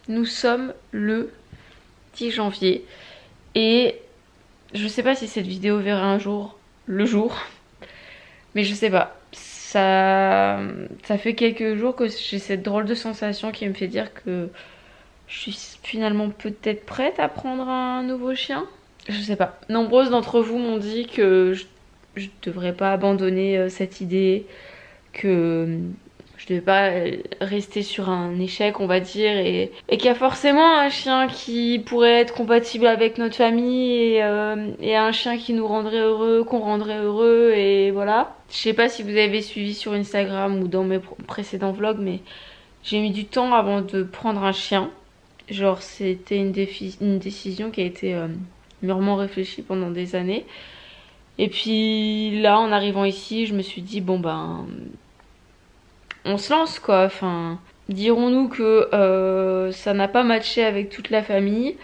Nous sommes le 10 janvier et je sais pas si cette vidéo verra un jour le jour, mais je sais pas. Ça fait quelques jours que j'ai cette drôle de sensation qui me fait dire que je suis finalement peut-être prête à prendre un nouveau chien. Je sais pas. Nombreuses d'entre vous m'ont dit que je devrais pas abandonner cette idée, que je devais pas rester sur un échec, on va dire, et qu'il y a forcément un chien qui pourrait être compatible avec notre famille et un chien qui nous rendrait heureux, qu'on rendrait heureux, et voilà. Je sais pas si vous avez suivi sur Instagram ou dans mes précédents vlogs, mais j'ai mis du temps avant de prendre un chien. Genre c'était une décision qui a été mûrement réfléchie pendant des années. Et puis là, en arrivant ici, je me suis dit bon ben on se lance quoi. Enfin, dirons-nous que ça n'a pas matché avec toute la famille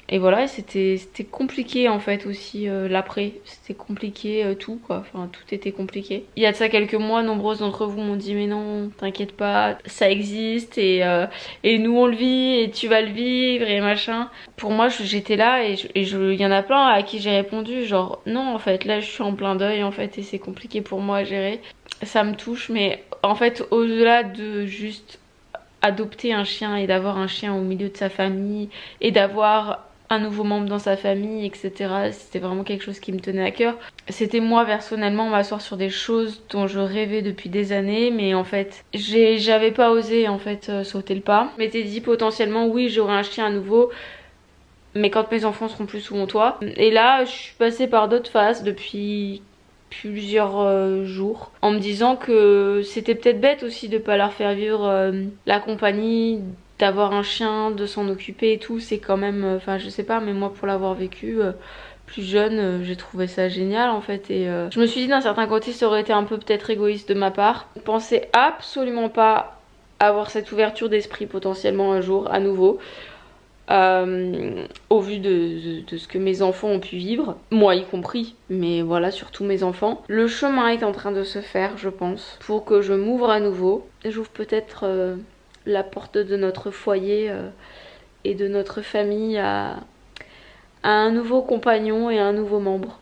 et voilà, c'était compliqué en fait aussi l'après, c'était compliqué tout quoi, enfin tout était compliqué. Il y a de ça quelques mois, nombreuses d'entre vous m'ont dit mais non, t'inquiète pas, ça existe et nous on le vit et tu vas le vivre et machin. Pour moi j'étais là et il y en a plein à qui j'ai répondu genre non en fait là je suis en plein deuil en fait et c'est compliqué pour moi à gérer. Ça me touche mais en fait au-delà de juste adopter un chien et d'avoir un chien au milieu de sa famille et d'avoir un nouveau membre dans sa famille, etc. C'était vraiment quelque chose qui me tenait à cœur. C'était moi personnellement m'asseoir sur des choses dont je rêvais depuis des années, mais en fait j'avais pas osé en fait sauter le pas. Je m'étais dit potentiellement oui j'aurai un chien à nouveau, mais quand mes enfants seront plus sous mon toit. Et là je suis passée par d'autres phases depuis plusieurs jours en me disant que c'était peut-être bête aussi de pas leur faire vivre la compagnie, d'avoir un chien, de s'en occuper et tout, c'est quand même, enfin je sais pas, mais moi pour l'avoir vécu plus jeune, j'ai trouvé ça génial en fait et je me suis dit d'un certain côté ça aurait été un peu peut-être égoïste de ma part. Je pensais absolument pas avoir cette ouverture d'esprit potentiellement un jour à nouveau. Au vu de ce que mes enfants ont pu vivre, moi y compris, mais voilà, surtout mes enfants. Le chemin est en train de se faire, je pense, pour que je m'ouvre à nouveau. J'ouvre peut-être la porte de notre foyer et de notre famille à un nouveau compagnon et un nouveau membre.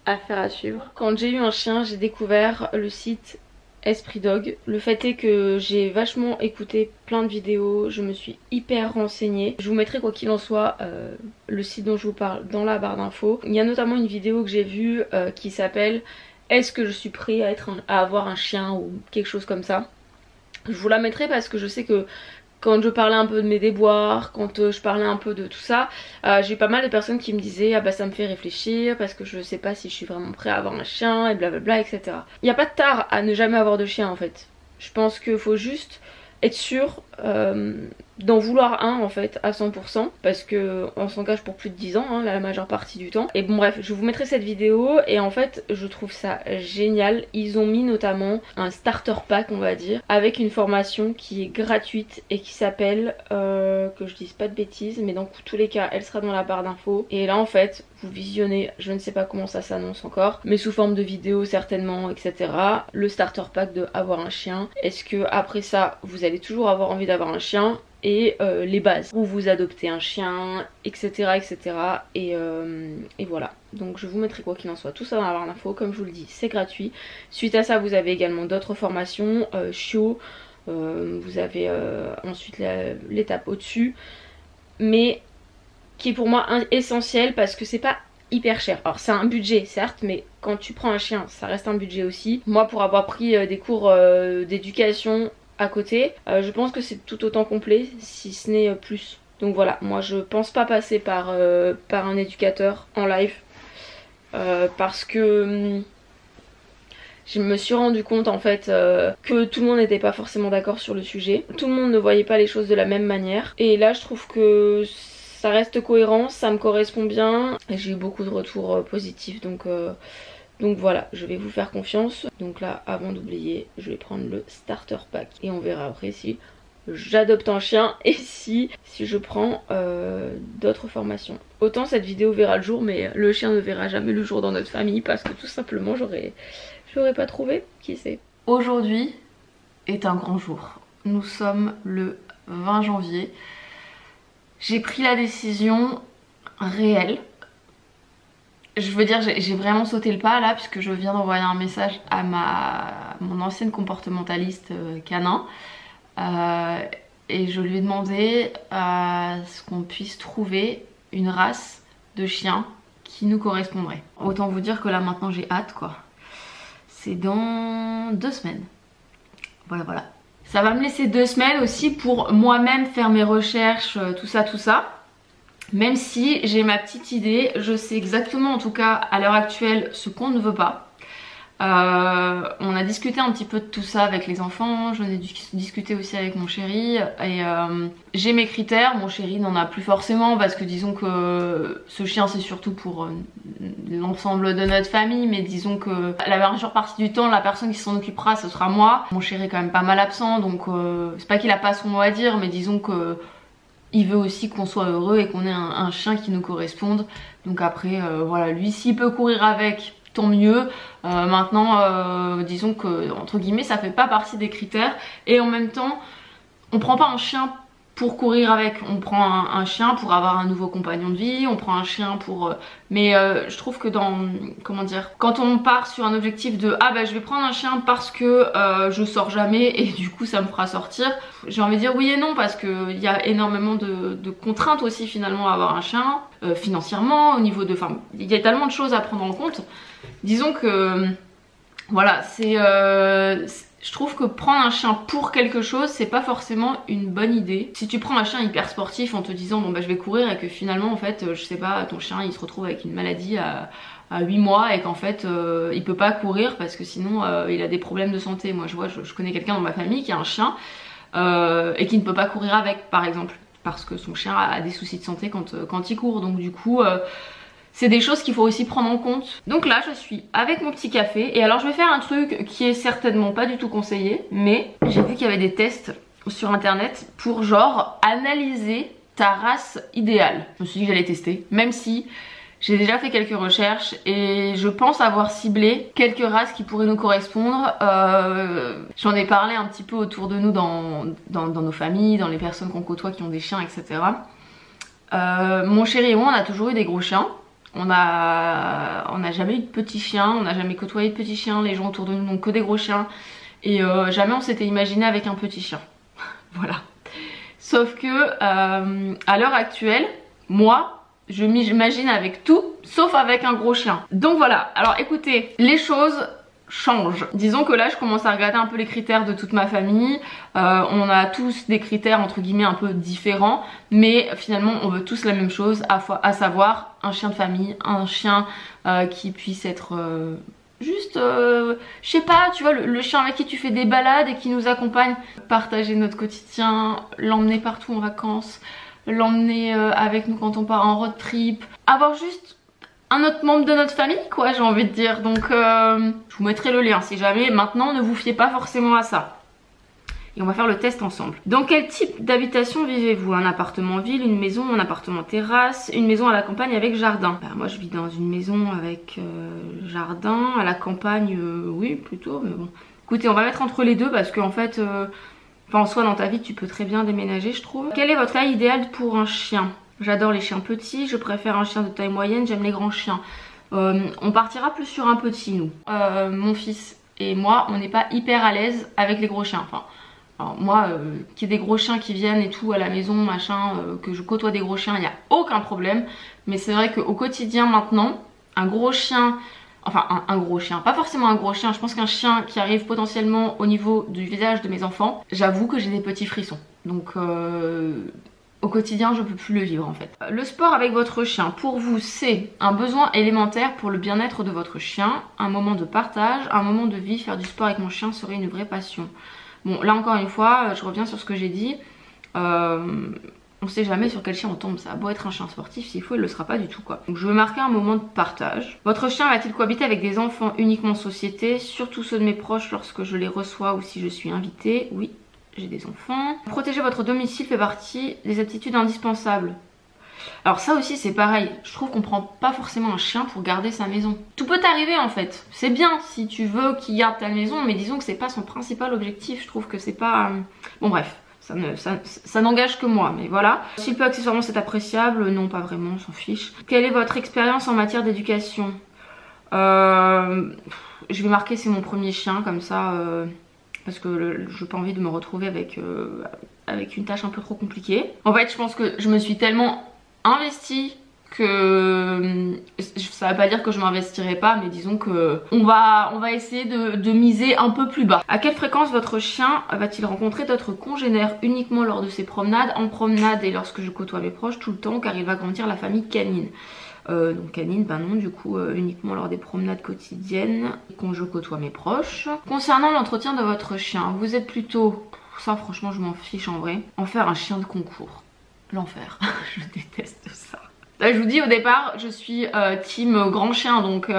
Affaire à suivre. Quand j'ai eu un chien, j'ai découvert le site Esprit Dog. Le fait est que j'ai vachement écouté plein de vidéos, je me suis hyper renseignée. Je vous mettrai quoi qu'il en soit le site dont je vous parle dans la barre d'infos. Il y a notamment une vidéo que j'ai vue qui s'appelle Est-ce que je suis prêt à avoir un chien ou quelque chose comme ça. Je vous la mettrai parce que je sais que quand je parlais un peu de mes déboires, quand je parlais un peu de tout ça, j'ai eu pas mal de personnes qui me disaient ah bah ça me fait réfléchir parce que je sais pas si je suis vraiment prêt à avoir un chien et blablabla etc. Il n'y a pas de tard à ne jamais avoir de chien en fait. Je pense qu'il faut juste être sûr d'en vouloir un en fait à 100% parce que on s'engage pour plus de 10 ans la majeure partie du temps. Et bon bref, je vous mettrai cette vidéo et en fait je trouve ça génial. Ils ont mis notamment un starter pack on va dire avec une formation qui est gratuite et qui s'appelle que je dise pas de bêtises mais dans tous les cas elle sera dans la barre d'infos. Et là en fait vous visionnez, je ne sais pas comment ça s'annonce encore, mais sous forme de vidéo certainement etc. Le starter pack de avoir un chien. Est-ce que après ça vous allez toujours avoir envie d'avoir un chien et les bases où vous adoptez un chien etc etc et voilà, donc je vous mettrai quoi qu'il en soit tout ça dans la barre d'infos. Comme je vous le dis c'est gratuit. Suite à ça vous avez également d'autres formations chiot, vous avez ensuite l'étape au dessus mais qui est pour moi essentiel parce que c'est pas hyper cher. Alors c'est un budget certes mais quand tu prends un chien ça reste un budget aussi. Moi pour avoir pris des cours d'éducation à côté, je pense que c'est tout autant complet si ce n'est plus. Donc voilà, moi je pense pas passer par un éducateur en live parce que je me suis rendu compte en fait que tout le monde n'était pas forcément d'accord sur le sujet. Tout le monde ne voyait pas les choses de la même manière et là je trouve que ça reste cohérent, ça me correspond bien et j'ai eu beaucoup de retours positifs donc voilà, je vais vous faire confiance. Donc là, avant d'oublier, je vais prendre le starter pack et on verra après si j'adopte un chien et si je prends d'autres formations. Autant cette vidéo verra le jour mais le chien ne verra jamais le jour dans notre famille parce que tout simplement j'aurais pas trouvé, qui sait. Aujourd'hui, est un grand jour. Nous sommes le 20 janvier. J'ai pris la décision réelle. Je veux dire, j'ai vraiment sauté le pas là, puisque je viens d'envoyer un message à mon ancienne comportementaliste canin. Et je lui ai demandé à ce qu'on puisse trouver une race de chien qui nous correspondrait. Autant vous dire que là maintenant j'ai hâte quoi. C'est dans 2 semaines. Voilà. Ça va me laisser 2 semaines aussi pour moi-même faire mes recherches, tout ça. Même si j'ai ma petite idée, je sais exactement en tout cas à l'heure actuelle ce qu'on ne veut pas. On a discuté un petit peu de tout ça avec les enfants, j'en ai discuté aussi avec mon chéri et j'ai mes critères, mon chéri n'en a plus forcément parce que disons que ce chien c'est surtout pour l'ensemble de notre famille, mais disons que la majeure partie du temps la personne qui s'en occupera ce sera moi. Mon chéri est quand même pas mal absent donc c'est pas qu'il a pas son mot à dire, mais disons que il veut aussi qu'on soit heureux et qu'on ait un chien qui nous corresponde. Donc après voilà, lui s'il peut courir avec tant mieux. Maintenant disons que entre guillemets ça fait pas partie des critères et en même temps on prend pas un chien pour courir avec, on prend un chien pour avoir un nouveau compagnon de vie, on prend un chien pour... mais je trouve que comment dire, quand on part sur un objectif de ah bah je vais prendre un chien parce que je sors jamais et du coup ça me fera sortir, j'ai envie de dire oui et non parce que il y a énormément de contraintes aussi finalement à avoir un chien, financièrement, au niveau de... Enfin, il y a tellement de choses à prendre en compte. Disons que voilà, je trouve que prendre un chien pour quelque chose c'est pas forcément une bonne idée. Si tu prends un chien hyper sportif en te disant bon bah je vais courir et que finalement en fait je sais pas, ton chien il se retrouve avec une maladie à 8 mois et qu'en fait il peut pas courir parce que sinon il a des problèmes de santé. Moi je connais quelqu'un dans ma famille qui a un chien et qui ne peut pas courir avec par exemple parce que son chien a des soucis de santé quand il court, donc du coup c'est des choses qu'il faut aussi prendre en compte. Donc là je suis avec mon petit café et alors je vais faire un truc qui est certainement pas du tout conseillé, mais j'ai vu qu'il y avait des tests sur internet pour genre analyser ta race idéale. Je me suis dit que j'allais tester, même si j'ai déjà fait quelques recherches et je pense avoir ciblé quelques races qui pourraient nous correspondre. J'en ai parlé un petit peu autour de nous dans nos familles, dans les personnes qu'on côtoie qui ont des chiens, etc. Mon chéri et moi on a toujours eu des gros chiens. On n'a jamais eu de petits chiens, on n'a jamais côtoyé de petits chiens, les gens autour de nous n'ont que des gros chiens et jamais on s'était imaginé avec un petit chien. Voilà. Sauf que à l'heure actuelle, moi je m'imagine avec tout sauf avec un gros chien. Donc voilà, alors écoutez, les choses change. Disons que là je commence à regarder un peu les critères de toute ma famille. On a tous des critères entre guillemets un peu différents, mais finalement on veut tous la même chose, à savoir un chien de famille, un chien qui puisse être juste, je sais pas, tu vois, le chien avec qui tu fais des balades et qui nous accompagne, partager notre quotidien, l'emmener partout en vacances, l'emmener avec nous quand on part en road trip, avoir juste un autre membre de notre famille quoi, j'ai envie de dire. Donc je vous mettrai le lien si jamais. Maintenant ne vous fiez pas forcément à ça. Et on va faire le test ensemble. Dans quel type d'habitation vivez-vous? Un appartement ville, une maison, un appartement terrasse, une maison à la campagne avec jardin? Bah, moi je vis dans une maison avec jardin, à la campagne oui plutôt, mais bon. Écoutez, on va mettre entre les deux parce qu'en fait, en soi dans ta vie tu peux très bien déménager je trouve. Quelle est votre taille idéale pour un chien? J'adore les chiens petits, je préfère un chien de taille moyenne, j'aime les grands chiens. On partira plus sur un petit nous. Mon fils et moi, on n'est pas hyper à l'aise avec les gros chiens. Enfin, alors moi, qu'il y ait des gros chiens qui viennent et tout à la maison, machin, que je côtoie des gros chiens, il n'y a aucun problème. Mais c'est vrai qu'au quotidien maintenant, un gros chien, enfin un gros chien, pas forcément un gros chien, je pense qu'un chien qui arrive potentiellement au niveau du visage de mes enfants, j'avoue que j'ai des petits frissons. Donc au quotidien je peux plus le vivre en fait. Le sport avec votre chien, pour vous c'est un besoin élémentaire pour le bien-être de votre chien, un moment de partage, un moment de vie. Faire du sport avec mon chien serait une vraie passion. Bon là encore une fois je reviens sur ce que j'ai dit, on sait jamais sur quel chien on tombe. Ça a beau être un chien sportif, s'il faut il le sera pas du tout quoi. Donc je veux marquer un moment de partage. Votre chien va-t-il cohabiter avec des enfants uniquement en société, surtout ceux de mes proches lorsque je les reçois ou si je suis invitée? Oui, j'ai des enfants. Protéger votre domicile fait partie des aptitudes indispensables. Alors ça aussi c'est pareil, je trouve qu'on prend pas forcément un chien pour garder sa maison. Tout peut arriver en fait, c'est bien si tu veux qu'il garde ta maison, mais disons que c'est pas son principal objectif, je trouve que c'est pas... Bon bref, ça n'engage que moi, mais voilà. S'il peut accessoirement c'est appréciable, non pas vraiment, on s'en fiche. Quelle est votre expérience en matière d'éducation? Je vais marquer c'est mon premier chien comme ça, parce que j'ai pas envie de me retrouver avec une tâche un peu trop compliquée. En fait je pense que je me suis tellement investie que ça va pas dire que je m'investirai pas, mais disons que on va essayer de miser un peu plus bas. À quelle fréquence votre chien va-t-il rencontrer d'autres congénères? Uniquement lors de ses promenades, en promenade et lorsque je côtoie mes proches, tout le temps, car il va grandir la famille canine. Donc canine, ben non, du coup uniquement lors des promenades quotidiennes quand je côtoie mes proches. Concernant l'entretien de votre chien, vous êtes plutôt, ça franchement je m'en fiche en vrai, en faire un chien de concours. L'enfer, je déteste ça. Là, je vous dis au départ, je suis team grand chien, donc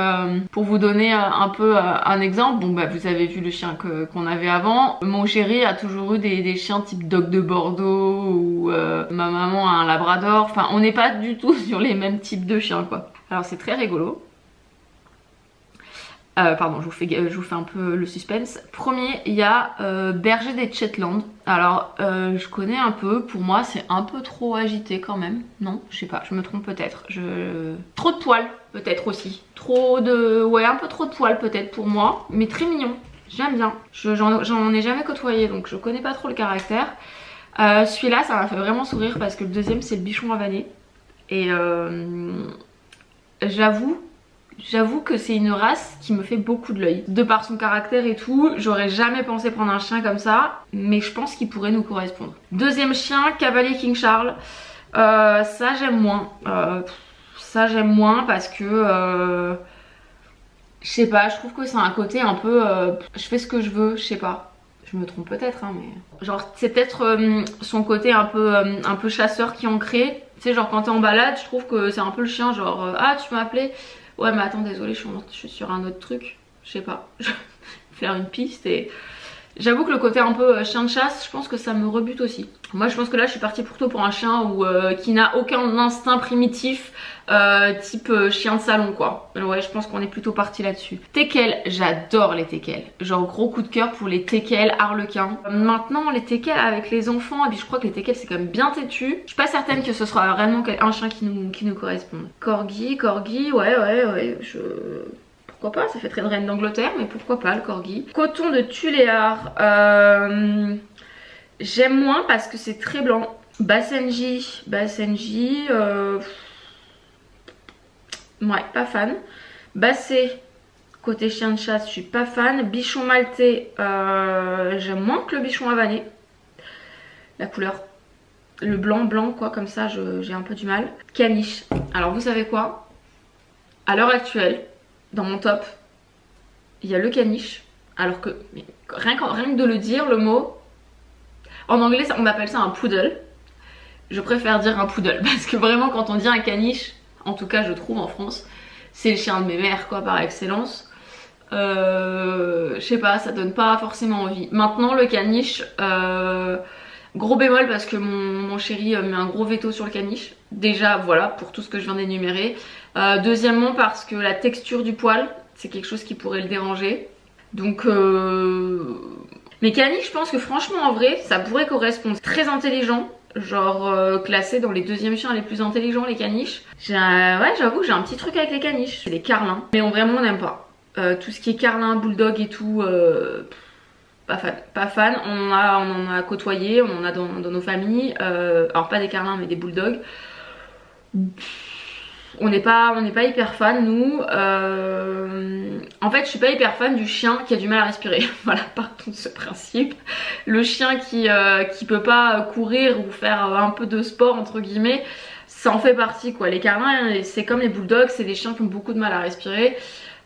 pour vous donner un peu un exemple, bon bah vous avez vu le chien qu'on avait avant. Mon chéri a toujours eu des chiens type dog de Bordeaux ou ma maman a un labrador, enfin on n'est pas du tout sur les mêmes types de chiens quoi. Alors c'est très rigolo. Pardon, je vous fais un peu le suspense. Premier, il y a Berger des Shetland. Alors, je connais un peu. Pour moi, c'est un peu trop agité quand même. Non, je sais pas, je me trompe peut-être. Trop de poils, peut-être aussi. Ouais, un peu trop de poils peut-être pour moi. Mais très mignon. J'aime bien. J'en ai jamais côtoyé, donc je connais pas trop le caractère. Celui-là, ça m'a fait vraiment sourire parce que le deuxième, c'est le bichon havané. Et J'avoue que c'est une race qui me fait beaucoup de l'œil. De par son caractère et tout, j'aurais jamais pensé prendre un chien comme ça, mais je pense qu'il pourrait nous correspondre. Deuxième chien, Cavalier King Charles. Ça j'aime moins. Parce que... je sais pas, je trouve que c'est un côté un peu... je fais ce que je veux, je sais pas. Je me trompe peut-être, hein, mais... Genre c'est peut-être son côté un peu chasseur qui est ancré. Tu sais, genre quand t'es en balade, je trouve que c'est un peu le chien, genre... ah, tu m'as appelé? Ouais mais attends désolée je suis sur un autre truc, je sais pas, je vais faire une piste et j'avoue que le côté un peu chien de chasse, je pense que ça me rebute aussi. Moi je pense que là je suis partie plutôt pour un chien qui n'a aucun instinct primitif type chien de salon quoi. Ouais je pense qu'on est plutôt parti là-dessus. Teckels, j'adore les teckels. Genre gros coup de cœur pour les teckels harlequins. Maintenant les teckels avec les enfants, et puis je crois que les teckels c'est quand même bien têtu. Je suis pas certaine que ce soit vraiment un chien qui nous corresponde. Corgi, ouais, pourquoi pas, ça fait très reine d'Angleterre, mais pourquoi pas le corgi. Coton de Tuléar, j'aime moins parce que c'est très blanc. Basenji, ouais, pas fan. Bassé, côté chien de chasse, je suis pas fan. Bichon maltais, j'aime moins que le bichon havané. La couleur, le blanc quoi, comme ça, j'ai un peu du mal. Caniche, alors vous savez quoi? À l'heure actuelle, dans mon top, il y a le caniche, alors que rien que de le dire, le mot, en anglais on appelle ça un poodle. Je préfère dire un poodle parce que vraiment quand on dit un caniche, en tout cas je trouve en France, c'est le chien de mes mères quoi par excellence. Je sais pas, ça donne pas forcément envie. Maintenant le caniche, gros bémol parce que mon chéri met un gros veto sur le caniche. Déjà voilà pour tout ce que je viens d'énumérer. Deuxièmement parce que la texture du poil c'est quelque chose qui pourrait le déranger. Donc mais caniche je pense que franchement en vrai ça pourrait correspondre. Très intelligent, genre classé dans les deuxièmes chiens les plus intelligents les caniches. Ouais j'avoue que j'ai un petit truc avec les caniches. C'est des carlins mais vraiment on n'aime pas. Tout ce qui est carlin, bulldog et tout, pas fan. On en a côtoyé, on en a dans nos familles. Alors pas des carlins mais des bulldogs. On n'est pas hyper fan nous. En fait je suis pas hyper fan du chien qui a du mal à respirer. Voilà, partons de ce principe. Le chien qui peut pas courir ou faire un peu de sport entre guillemets, ça en fait partie quoi. Les carlins c'est comme les bulldogs, c'est des chiens qui ont beaucoup de mal à respirer.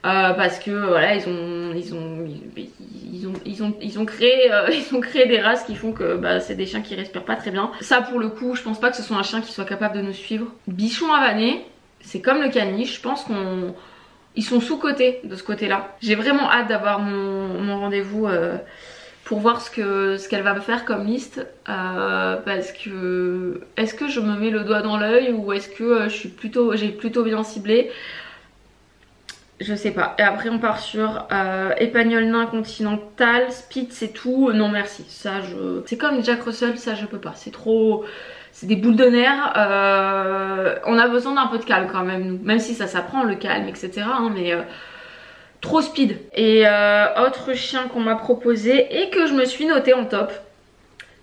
Parce que voilà ils ont créé des races qui font que bah, c'est des chiens qui respirent pas très bien. Ça pour le coup je pense pas que ce soit un chien qui soit capable de nous suivre. Bichon havané, c'est comme le caniche, je pense qu'ils sont sous-cotés de ce côté là. J'ai vraiment hâte d'avoir mon rendez-vous pour voir ce qu'elle va me faire comme liste, parce que est-ce que je me mets le doigt dans l'œil ou est-ce que j'ai plutôt bien ciblé, je sais pas. Et après on part sur Épagnol nain continental, Spitz et tout, non merci, ça c'est comme Jack Russell, ça je peux pas, c'est trop, c'est des boules de nerfs. On a besoin d'un peu de calme quand même nous, même si ça s'apprend le calme etc hein, mais trop speed. Et autre chien qu'on m'a proposé et que je me suis noté en top,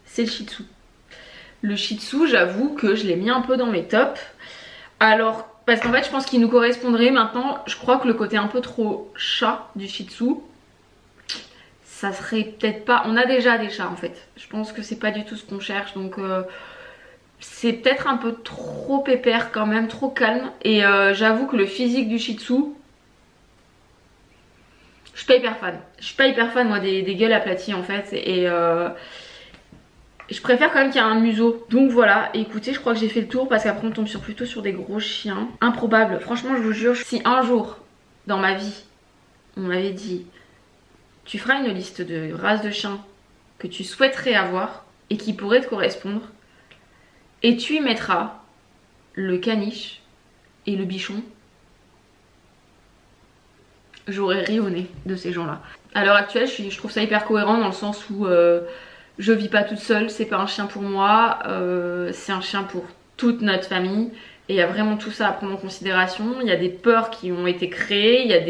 c'est le Shih Tzu. Le Shih Tzu, j'avoue que je l'ai mis un peu dans mes tops. Alors, parce qu'en fait je pense qu'il nous correspondrait. Maintenant je crois que le côté un peu trop chat du Shih Tzu, ça serait peut-être pas... On a déjà des chats en fait. Je pense que c'est pas du tout ce qu'on cherche, donc c'est peut-être un peu trop pépère quand même, trop calme. Et j'avoue que le physique du Shih Tzu, je suis pas hyper fan. Je suis pas hyper fan moi des gueules aplaties en fait. Et je préfère quand même qu'il y ait un museau. Donc voilà, écoutez, je crois que j'ai fait le tour parce qu'après on tombe plutôt sur des gros chiens. Improbable, franchement je vous jure, si un jour dans ma vie on m'avait dit tu feras une liste de races de chiens que tu souhaiterais avoir et qui pourraient te correspondre, et tu y mettras le caniche et le bichon, j'aurais ri au nez de ces gens là. À l'heure actuelle je trouve ça hyper cohérent dans le sens où je vis pas toute seule, c'est pas un chien pour moi, c'est un chien pour toute notre famille. Et il y a vraiment tout ça à prendre en considération. Il y a des peurs qui ont été créées, il y a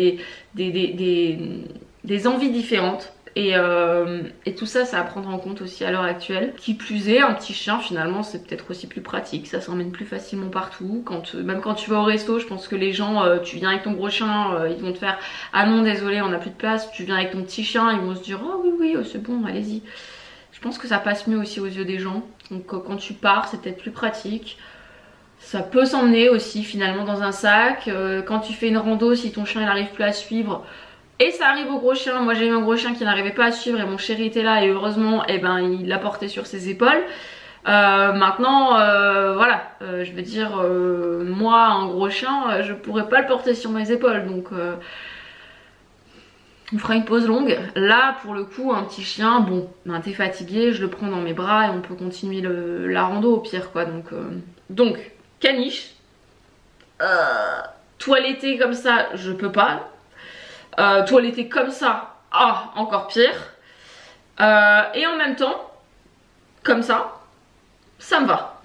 des envies différentes. Et tout ça, ça à prendre en compte aussi à l'heure actuelle. Qui plus est, un petit chien finalement c'est peut-être aussi plus pratique, ça s'emmène plus facilement partout. Même quand tu vas au resto, je pense que les gens, tu viens avec ton gros chien, ils vont te faire ah non désolé on n'a plus de place. Tu viens avec ton petit chien, ils vont se dire oh oui c'est bon allez-y. Je pense que ça passe mieux aussi aux yeux des gens. Donc quand tu pars c'est peut-être plus pratique. Ça peut s'emmener aussi finalement dans un sac. Quand tu fais une rando, si ton chien il n'arrive plus à suivre, et ça arrive au gros chien. Moi j'ai eu un gros chien qui n'arrivait pas à suivre et mon chéri était là et heureusement il l'a porté sur ses épaules. Maintenant voilà, je veux dire moi un gros chien je pourrais pas le porter sur mes épaules, donc on fera une pause longue. Là pour le coup un petit chien, bon ben, t'es fatigué, je le prends dans mes bras et on peut continuer la rando au pire quoi. Donc caniche, toiletté comme ça je peux pas, toiletté comme ça encore pire, et en même temps comme ça me va,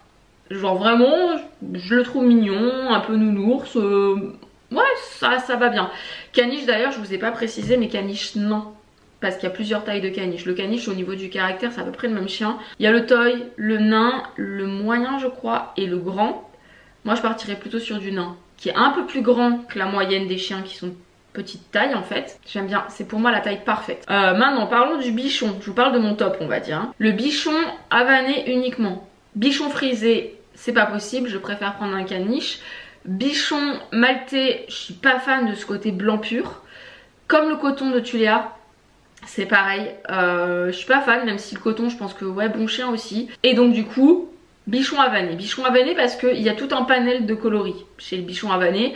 genre vraiment je le trouve mignon, un peu nounours, ouais ça va bien. Caniche d'ailleurs je vous ai pas précisé, mais caniche non, parce qu'il y a plusieurs tailles de caniche. Le caniche au niveau du caractère c'est à peu près le même chien. Il y a le toy, le nain, le moyen je crois et le grand. Moi je partirais plutôt sur du nain, qui est un peu plus grand que la moyenne des chiens qui sont petite taille en fait. J'aime bien, c'est pour moi la taille parfaite. Maintenant parlons du bichon, je vous parle de mon top on va dire. Hein. Le bichon havané uniquement. Bichon frisé, c'est pas possible, je préfère prendre un caniche. Bichon maltais, je suis pas fan de ce côté blanc pur. Comme le coton de Tuléa, c'est pareil, je suis pas fan, même si le coton je pense que ouais bon chien aussi. Et donc du coup bichon havané parce qu'il y a tout un panel de coloris chez le bichon havané.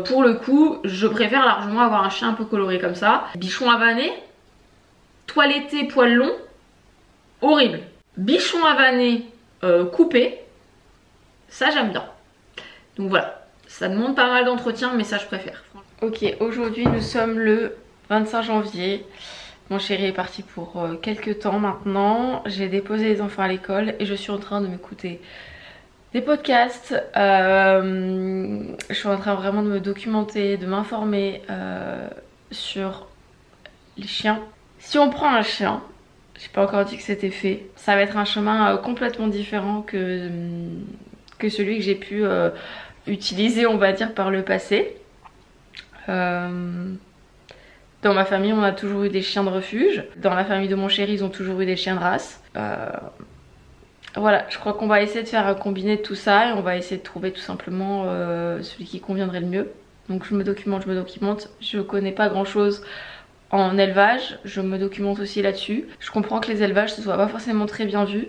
Pour le coup je préfère largement avoir un chien un peu coloré comme ça. Bichon havané, toiletté poil long, horrible. Bichon havané coupé, ça j'aime bien. Donc voilà, ça demande pas mal d'entretien mais ça je préfère. Ok, aujourd'hui nous sommes le 25 janvier. Mon chéri est parti pour quelques temps maintenant. J'ai déposé les enfants à l'école et je suis en train de m'écouter des podcasts. Je suis en train vraiment de me documenter, de m'informer sur les chiens. Si on prend un chien, j'ai pas encore dit que c'était fait, ça va être un chemin complètement différent que celui que j'ai pu utiliser on va dire par le passé. Dans ma famille on a toujours eu des chiens de refuge. Dans la famille de mon chéri ils ont toujours eu des chiens de race. Voilà, je crois qu'on va essayer de faire un combiné de tout ça et on va essayer de trouver tout simplement celui qui conviendrait le mieux. Donc je me documente, je connais pas grand chose en élevage, je me documente aussi là-dessus. Je comprends que les élevages ce soit pas forcément très bien vu,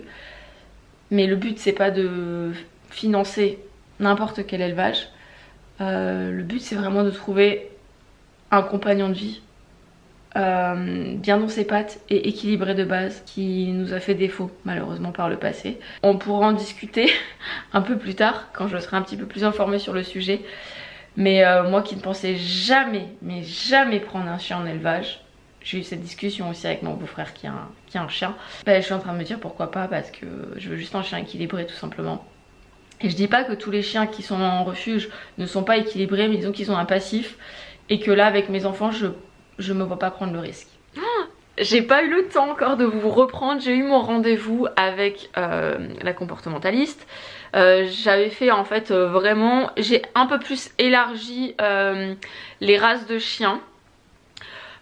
mais le but c'est pas de financer n'importe quel élevage. Le but c'est vraiment de trouver un compagnon de vie bien dans ses pattes et équilibré de base, qui nous a fait défaut malheureusement par le passé. On pourra en discuter un peu plus tard quand je serai un petit peu plus informée sur le sujet. Mais moi qui ne pensais jamais, mais jamais prendre un chien en élevage, j'ai eu cette discussion aussi avec mon beau-frère qui a un chien. Bah, je suis en train de me dire pourquoi pas, parce que je veux juste un chien équilibré tout simplement. Et je dis pas que tous les chiens qui sont en refuge ne sont pas équilibrés, mais disons qu'ils ont un passif. Et que là avec mes enfants je me vois pas prendre le risque. J'ai pas eu le temps encore de vous reprendre. J'ai eu mon rendez-vous avec la comportementaliste. J'avais fait en fait vraiment, j'ai un peu plus élargi les races de chiens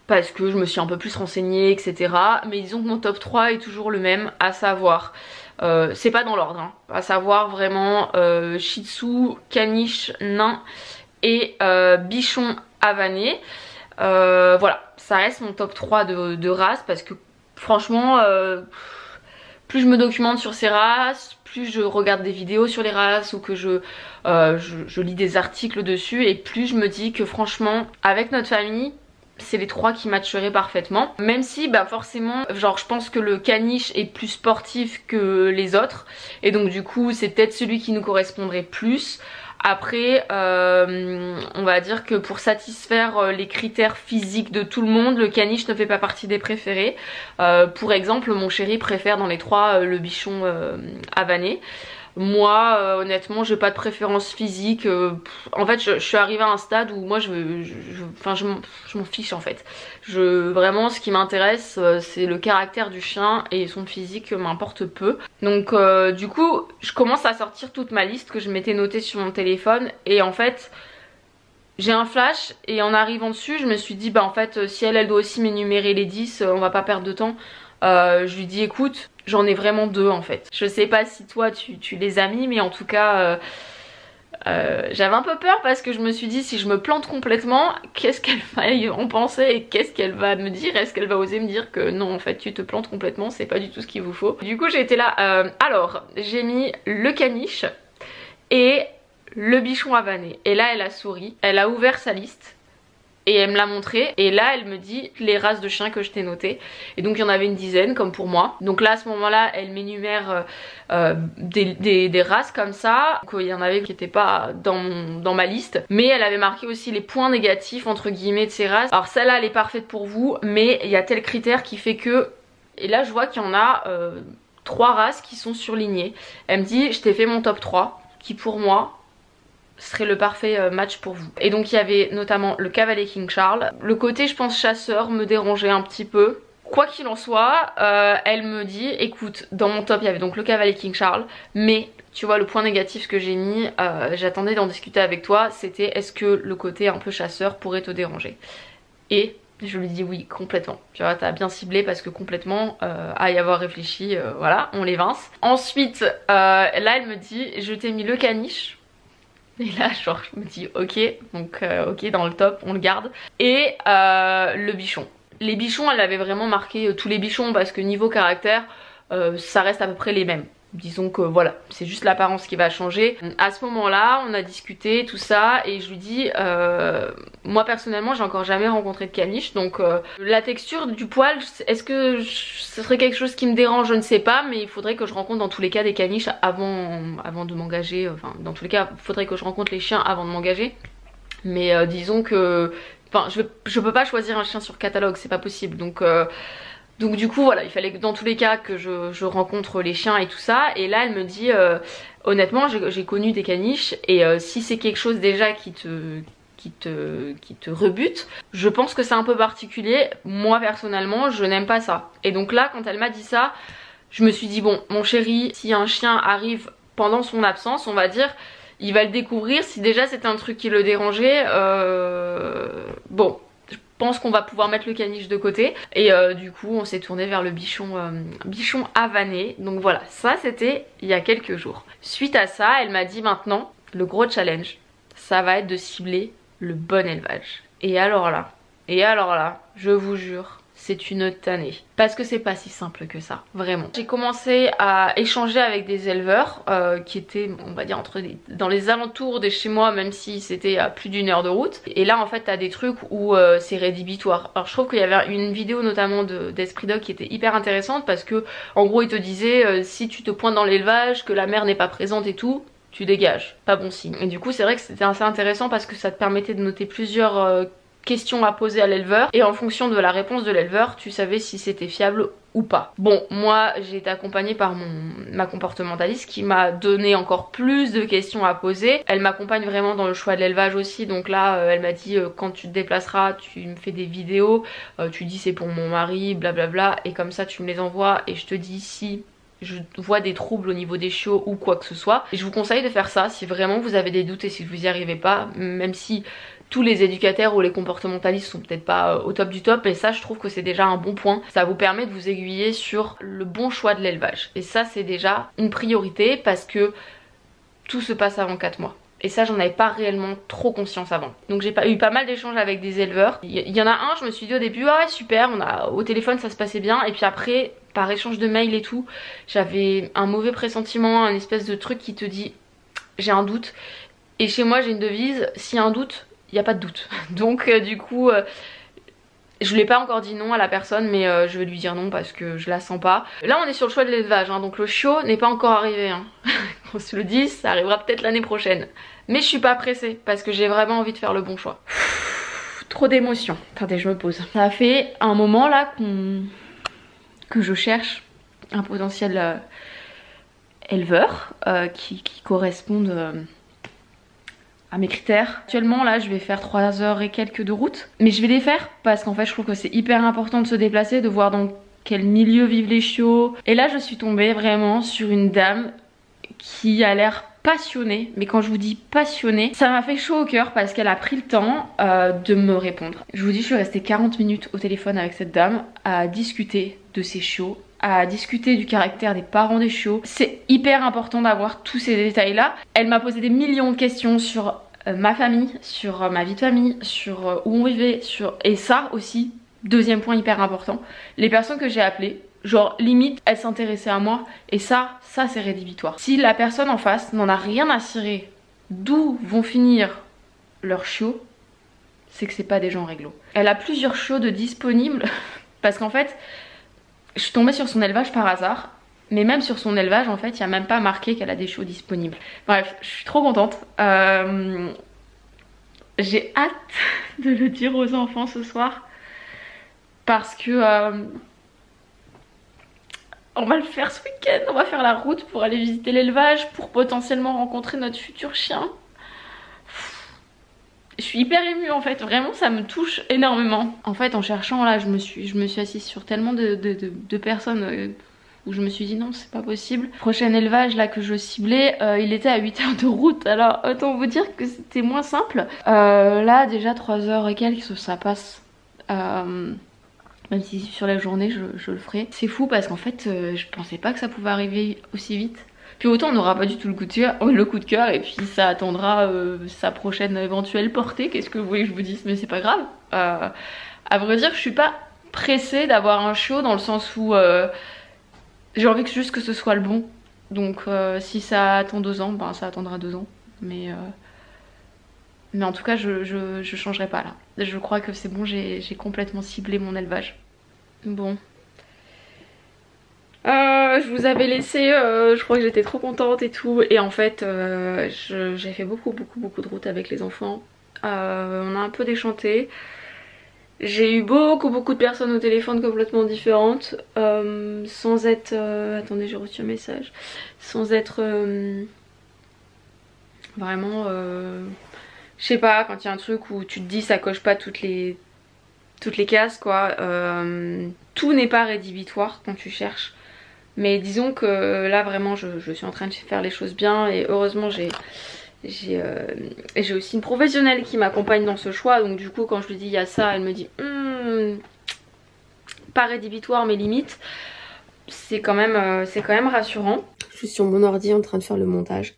parce que je me suis un peu plus renseignée, etc. Mais disons que mon top 3 est toujours le même, à savoir, c'est pas dans l'ordre, hein, à savoir vraiment Shih Tzu, Caniche, Nain et Bichon Havané. Voilà, ça reste mon top 3 de races parce que franchement, plus je me documente sur ces races, plus je regarde des vidéos sur les races ou que je lis des articles dessus, et plus je me dis que franchement, avec notre famille, c'est les 3 qui matcheraient parfaitement. Même si bah forcément, genre je pense que le caniche est plus sportif que les autres, et donc du coup c'est peut-être celui qui nous correspondrait plus. Après on va dire que pour satisfaire les critères physiques de tout le monde, le caniche ne fait pas partie des préférés. Pour exemple, mon chéri préfère dans les 3 le bichon havané. Moi honnêtement j'ai pas de préférence physique. En fait je suis arrivée à un stade où moi je m'en fiche en fait. Vraiment ce qui m'intéresse c'est le caractère du chien, et son physique m'importe peu. Donc du coup je commence à sortir toute ma liste que je m'étais notée sur mon téléphone, et en fait j'ai un flash, et en arrivant dessus je me suis dit bah en fait si elle doit aussi m'énumérer les 10, on va pas perdre de temps. Je lui dis écoute, j'en ai vraiment 2 en fait. Je sais pas si toi tu les as mis, mais en tout cas j'avais un peu peur parce que je me suis dit si je me plante complètement, qu'est-ce qu'elle va en penser et qu'est-ce qu'elle va me dire? Est-ce qu'elle va oser me dire que non en fait tu te plantes complètement, c'est pas du tout ce qu'il vous faut? Du coup j'ai été là, alors j'ai mis le caniche et le bichon havané, et là elle a souri, elle a ouvert sa liste et elle me l'a montré, et là elle me dit les races de chiens que je t'ai notées, et donc il y en avait une dizaine comme pour moi. Donc là à ce moment là elle m'énumère des races comme ça. Donc, il y en avait qui n'étaient pas dans ma liste, mais elle avait marqué aussi les points négatifs entre guillemets de ces races. Alors celle-là elle est parfaite pour vous, mais il y a tel critère qui fait que, et là je vois qu'il y en a 3 races qui sont surlignées. Elle me dit je t'ai fait mon top 3 qui pour moi serait le parfait match pour vous. Et donc il y avait notamment le cavalier King Charles. Le côté je pense chasseur me dérangeait un petit peu. Quoi qu'il en soit, elle me dit écoute, dans mon top il y avait donc le cavalier King Charles, mais tu vois le point négatif que j'ai mis, j'attendais d'en discuter avec toi, c'était est-ce que le côté un peu chasseur pourrait te déranger? Et je lui dis oui, complètement. Tu vois, t'as bien ciblé parce que complètement, à y avoir réfléchi, voilà, on l'évince. Ensuite, là elle me dit je t'ai mis le caniche. Et là genre je me dis ok, donc ok, dans le top on le garde. Et le bichon. Les bichons elle avait vraiment marqué tous les bichons parce que niveau caractère ça reste à peu près les mêmes. Disons que voilà, c'est juste l'apparence qui va changer. À ce moment là on a discuté tout ça, et je lui dis moi personnellement j'ai encore jamais rencontré de caniche, donc la texture du poil, est-ce que ce serait quelque chose qui me dérange? Je ne sais pas, mais il faudrait que je rencontre dans tous les cas des caniches avant de m'engager. Enfin dans tous les cas il faudrait que je rencontre les chiens avant de m'engager. Mais disons que enfin je peux pas choisir un chien sur catalogue, c'est pas possible. Donc du coup voilà, il fallait que dans tous les cas que je rencontre les chiens et tout ça. Et là elle me dit honnêtement j'ai connu des caniches, et si c'est quelque chose déjà qui te rebute, je pense que c'est un peu particulier. Moi personnellement je n'aime pas ça. Et donc là quand elle m'a dit ça, je me suis dit bon mon chéri, si un chien arrive pendant son absence, on va dire, il va le découvrir. Si déjà c'est un truc qui le dérangeait, bon, je pense qu'on va pouvoir mettre le caniche de côté. Et du coup on s'est tourné vers le bichon havané. Donc voilà, ça c'était il y a quelques jours. Suite à ça elle m'a dit maintenant le gros challenge ça va être de cibler le bon élevage. Et alors là je vous jure, c'est une tannée. Parce que c'est pas si simple que ça, vraiment. J'ai commencé à échanger avec des éleveurs qui étaient, on va dire, dans les alentours de chez moi, même si c'était à plus d'1 heure de route. Et là en fait t'as des trucs où c'est rédhibitoire. Alors je trouve qu'il y avait une vidéo notamment d'Esprit Dog qui était hyper intéressante parce que en gros il te disait si tu te pointes dans l'élevage, que la mère n'est pas présente et tout, tu dégages, pas bon signe. Et du coup c'est vrai que c'était assez intéressant parce que ça te permettait de noter plusieurs questions à poser à l'éleveur et en fonction de la réponse de l'éleveur tu savais si c'était fiable ou pas. Bon, moi j'ai été accompagnée par ma comportementaliste qui m'a donné encore plus de questions à poser. Elle m'accompagne vraiment dans le choix de l'élevage aussi, donc là elle m'a dit quand tu te déplaceras tu me fais des vidéos, tu dis c'est pour mon mari, blablabla, et comme ça tu me les envoies et je te dis si je vois des troubles au niveau des chiots ou quoi que ce soit. Et je vous conseille de faire ça si vraiment vous avez des doutes et si vous y arrivez pas, même si tous les éducateurs ou les comportementalistes sont peut-être pas au top du top, et ça je trouve que c'est déjà un bon point. Ça vous permet de vous aiguiller sur le bon choix de l'élevage. Et ça c'est déjà une priorité parce que tout se passe avant 4 mois. Et ça j'en avais pas réellement trop conscience avant. Donc j'ai eu pas mal d'échanges avec des éleveurs. Il y en a un, je me suis dit au début ah ouais super, au téléphone ça se passait bien, et puis après par échange de mails et tout, j'avais un mauvais pressentiment, un espèce de truc qui te dit j'ai un doute. Et chez moi j'ai une devise, s'il y a un doute, il n'y a pas de doute. Donc du coup je lui ai pas encore dit non à la personne, mais je vais lui dire non parce que je la sens pas. Là on est sur le choix de l'élevage, hein, donc le chiot n'est pas encore arrivé, hein. On se le dit, ça arrivera peut-être l'année prochaine. Mais je suis pas pressée parce que j'ai vraiment envie de faire le bon choix. Trop d'émotions. Attendez, je me pose. Ça fait un moment là que je cherche un potentiel éleveur qui corresponde à mes critères. Actuellement là je vais faire 3 heures et quelques de route, mais je vais les faire parce qu'en fait je trouve que c'est hyper important de se déplacer, de voir dans quel milieu vivent les chiots. Et là je suis tombée vraiment sur une dame qui a l'air passionnée, mais quand je vous dis passionnée, ça m'a fait chaud au cœur parce qu'elle a pris le temps de me répondre. Je vous dis, je suis restée 40 minutes au téléphone avec cette dame à discuter de ses chiots, à discuter du caractère des parents des chiots. C'est hyper important d'avoir tous ces détails là. Elle m'a posé des millions de questions sur ma famille, sur ma vie de famille, sur où on vivait, et ça aussi, deuxième point hyper important, les personnes que j'ai appelées, genre limite elles s'intéressaient à moi, et ça c'est rédhibitoire. Si la personne en face n'en a rien à cirer d'où vont finir leurs chiots, c'est que c'est pas des gens réglo. Elle a plusieurs chiots de disponibles parce qu'en fait je suis tombée sur son élevage par hasard, mais même sur son élevage en fait il n'y a même pas marqué qu'elle a des chiots disponibles. Bref, je suis trop contente. J'ai hâte de le dire aux enfants ce soir parce que on va le faire ce week-end, on va faire la route pour aller visiter l'élevage, pour potentiellement rencontrer notre futur chien. Je suis hyper émue en fait, vraiment ça me touche énormément. En fait en cherchant là je me suis assise sur tellement de personnes où je me suis dit non c'est pas possible. Prochain élevage là que je ciblais, il était à 8 heures de route, alors autant vous dire que c'était moins simple. Là déjà 3 heures et quelques ça passe. Même si sur la journée je le ferai. C'est fou parce qu'en fait je pensais pas que ça pouvait arriver aussi vite. Puis autant on n'aura pas du tout le coup de cœur et puis ça attendra sa prochaine éventuelle portée. Qu'est-ce que vous voulez que je vous dise? Mais c'est pas grave. À vrai dire je suis pas pressée d'avoir un chiot dans le sens où j'ai envie juste que ce soit le bon. Donc si ça attend 2 ans, ben ça attendra 2 ans. Mais en tout cas je changerai pas là. Je crois que c'est bon, j'ai complètement ciblé mon élevage. Bon. Je vous avais laissé, je crois que j'étais trop contente et tout. Et en fait j'ai fait beaucoup de route avec les enfants. On a un peu déchanté. J'ai eu beaucoup de personnes au téléphone complètement différentes. Sans être... attendez, j'ai reçu un message. Sans être... vraiment... je sais pas, quand il y a un truc où tu te dis ça coche pas toutes les cases quoi. Tout n'est pas rédhibitoire quand tu cherches. Mais disons que là vraiment je suis en train de faire les choses bien. Et heureusement j'ai aussi une professionnelle qui m'accompagne dans ce choix. Donc du coup quand je lui dis il y a ça, elle me dit pas rédhibitoire mais limite. C'est quand même rassurant. Je suis sur mon ordi en train de faire le montage.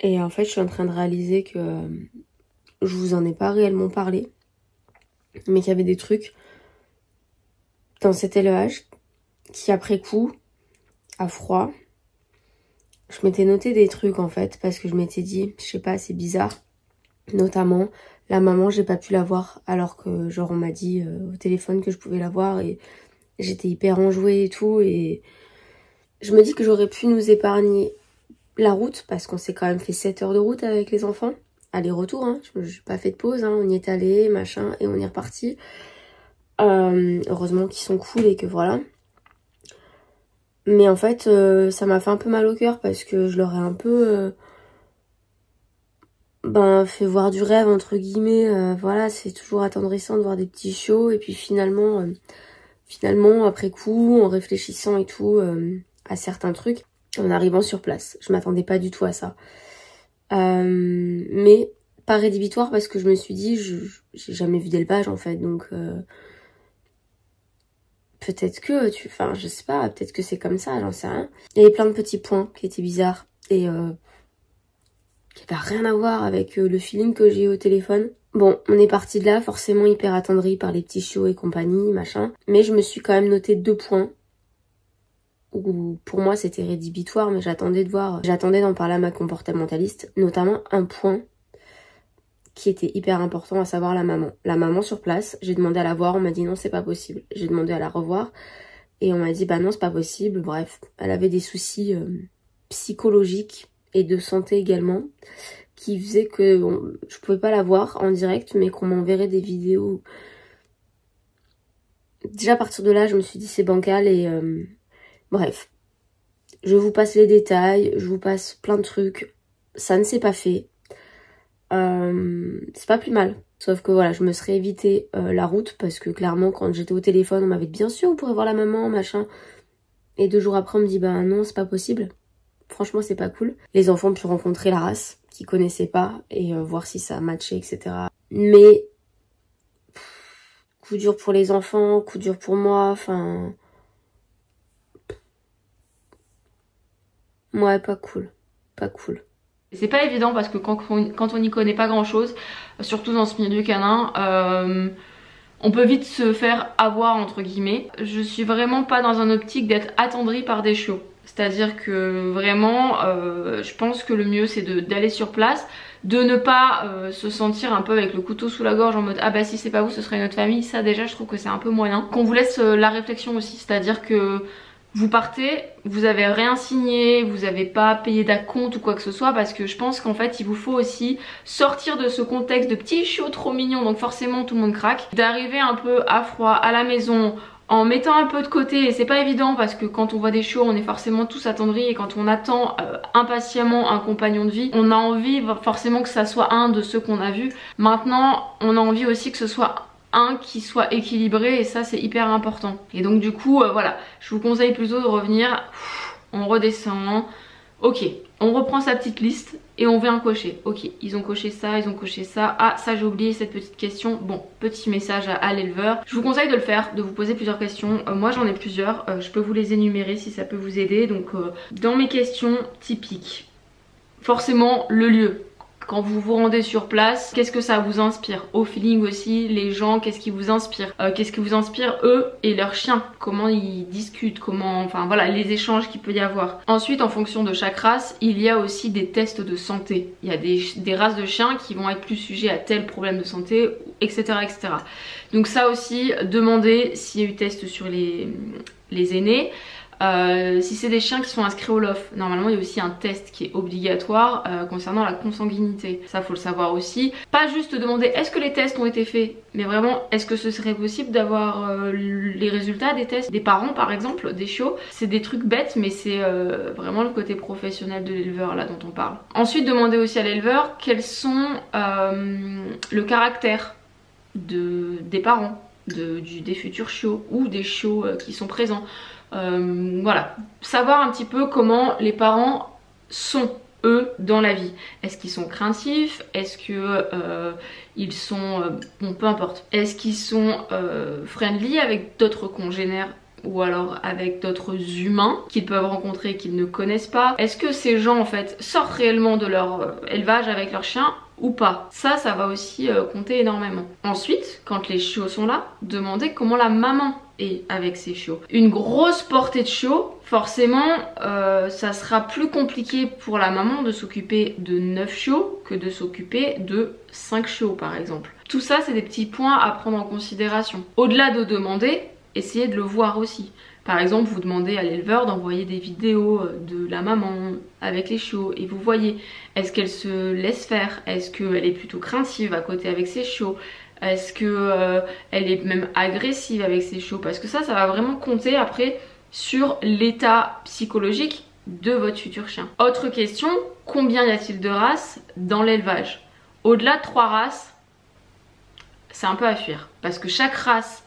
Et en fait je suis en train de réaliser que je vous en ai pas réellement parlé, mais qu'il y avait des trucs dans cet élevage qui après coup, à froid, je m'étais noté des trucs en fait parce que je m'étais dit, je sais pas, c'est bizarre. Notamment, la maman, j'ai pas pu la voir alors que genre on m'a dit au téléphone que je pouvais la voir et j'étais hyper enjouée et tout. Et je me dis que j'aurais pu nous épargner la route parce qu'on s'est quand même fait 7 heures de route avec les enfants. Aller-retour, hein. J'ai pas fait de pause, hein. On y est allé, machin, et on est reparti. Heureusement qu'ils sont cool et que voilà. Mais en fait, ça m'a fait un peu mal au cœur parce que je leur ai un peu... fait voir du rêve entre guillemets, voilà, c'est toujours attendrissant de voir des petits chiots et puis finalement après coup en réfléchissant et tout à certains trucs, en arrivant sur place, je m'attendais pas du tout à ça, mais pas rédhibitoire parce que je me suis dit j'ai jamais vu d'élevage en fait, donc peut-être que je sais pas, peut-être que c'est comme ça, j'en sais rien. Il y avait plein de petits points qui étaient bizarres et qui n'a rien à voir avec le feeling que j'ai eu au téléphone. Bon, on est parti de là, forcément hyper attendri par les petits chiots et compagnie, machin. Mais je me suis quand même noté 2 points où pour moi c'était rédhibitoire, mais j'attendais d'en parler à ma comportementaliste, notamment un point qui était hyper important, à savoir la maman. La maman sur place, j'ai demandé à la voir, on m'a dit non c'est pas possible. J'ai demandé à la revoir et on m'a dit bah non c'est pas possible, bref. Elle avait des soucis psychologiques et de santé également, qui faisait que je pouvais pas la voir en direct, mais qu'on m'enverrait des vidéos. Déjà à partir de là, je me suis dit c'est bancal et bref. Je vous passe les détails, je vous passe plein de trucs. Ça ne s'est pas fait. C'est pas plus mal. Sauf que voilà, je me serais évité la route parce que clairement quand j'étais au téléphone, on m'avait dit bien sûr vous pourrez voir la maman, machin. Et 2 jours après on me dit bah non c'est pas possible. Franchement c'est pas cool. Les enfants ont pu rencontrer la race qu'ils connaissaient pas et voir si ça matchait, etc. Mais coup dur pour les enfants, coup dur pour moi, enfin... Ouais, pas cool. Pas cool. C'est pas évident parce que quand on n'y connaît pas grand chose, surtout dans ce milieu canin, on peut vite se faire avoir entre guillemets. Je suis vraiment pas dans un optique d'être attendrie par des chiots. C'est-à-dire que vraiment, je pense que le mieux c'est d'aller sur place, de ne pas se sentir un peu avec le couteau sous la gorge en mode ah bah si c'est pas vous ce serait notre famille. Ça déjà je trouve que c'est un peu moyen. Qu'on vous laisse la réflexion aussi, c'est-à-dire que vous partez, vous avez rien signé, vous avez pas payé d'acompte ou quoi que ce soit parce que je pense qu'en fait il vous faut aussi sortir de ce contexte de petits chiots trop mignons donc forcément tout le monde craque, d'arriver un peu à froid à la maison en mettant un peu de côté et c'est pas évident parce que quand on voit des chiots on est forcément tous attendris et quand on attend impatiemment un compagnon de vie on a envie forcément que ça soit un de ceux qu'on a vus. Maintenant on a envie aussi que ce soit un qui soit équilibré et ça c'est hyper important. Et donc du coup voilà, je vous conseille plutôt de revenir, on redescend, ok, on reprend sa petite liste et on vient cocher. Ok, ils ont coché ça, ils ont coché ça, ah ça j'ai oublié cette petite question, bon petit message à l'éleveur. Je vous conseille de le faire, de vous poser plusieurs questions, moi j'en ai plusieurs, je peux vous les énumérer si ça peut vous aider. Donc dans mes questions typiques, forcément le lieu. Quand vous vous rendez sur place, qu'est-ce que ça vous inspire? Au feeling aussi, les gens, qu'est-ce qui vous inspire? Qu'est-ce qui vous inspire eux et leurs chiens? Comment ils discutent? Comment, enfin voilà, les échanges qu'il peut y avoir. Ensuite, en fonction de chaque race, il y a aussi des tests de santé. Il y a des races de chiens qui vont être plus sujets à tel problème de santé, etc. etc. Donc ça aussi, demandez s'il y a eu test sur les aînés. Si c'est des chiens qui sont inscrits au LOF, normalement il y a aussi un test qui est obligatoire concernant la consanguinité. Ça faut le savoir aussi. Pas juste demander est-ce que les tests ont été faits, mais vraiment est-ce que ce serait possible d'avoir les résultats des tests des parents par exemple, des chiots. C'est des trucs bêtes mais c'est vraiment le côté professionnel de l'éleveur là dont on parle. Ensuite demandez aussi à l'éleveur quels sont le caractère des parents, des futurs chiots ou des chiots qui sont présents. Voilà, savoir un petit peu comment les parents sont eux dans la vie. Est-ce qu'ils sont craintifs? Est-ce que ils sont bon peu importe, est-ce qu'ils sont friendly avec d'autres congénères ou alors avec d'autres humains qu'ils peuvent rencontrer et qu'ils ne connaissent pas? Est-ce que ces gens en fait sortent réellement de leur élevage avec leurs chiens ou pas? Ça va aussi compter énormément. Ensuite, quand les chiots sont là, demandez comment la maman et avec ses chiots. Une grosse portée de chiots, forcément ça sera plus compliqué pour la maman de s'occuper de 9 chiots que de s'occuper de 5 chiots par exemple. Tout ça c'est des petits points à prendre en considération. Au-delà de demander, essayez de le voir aussi. Par exemple, vous demandez à l'éleveur d'envoyer des vidéos de la maman avec les chiots et vous voyez, est-ce qu'elle se laisse faire? Est-ce qu'elle est plutôt craintive à côté avec ses chiots? Est-ce qu'elle est même agressive avec ses chiots? Parce que ça va vraiment compter après sur l'état psychologique de votre futur chien. Autre question, combien y a-t-il de races dans l'élevage? Au-delà de 3 races, c'est un peu à fuir. Parce que chaque race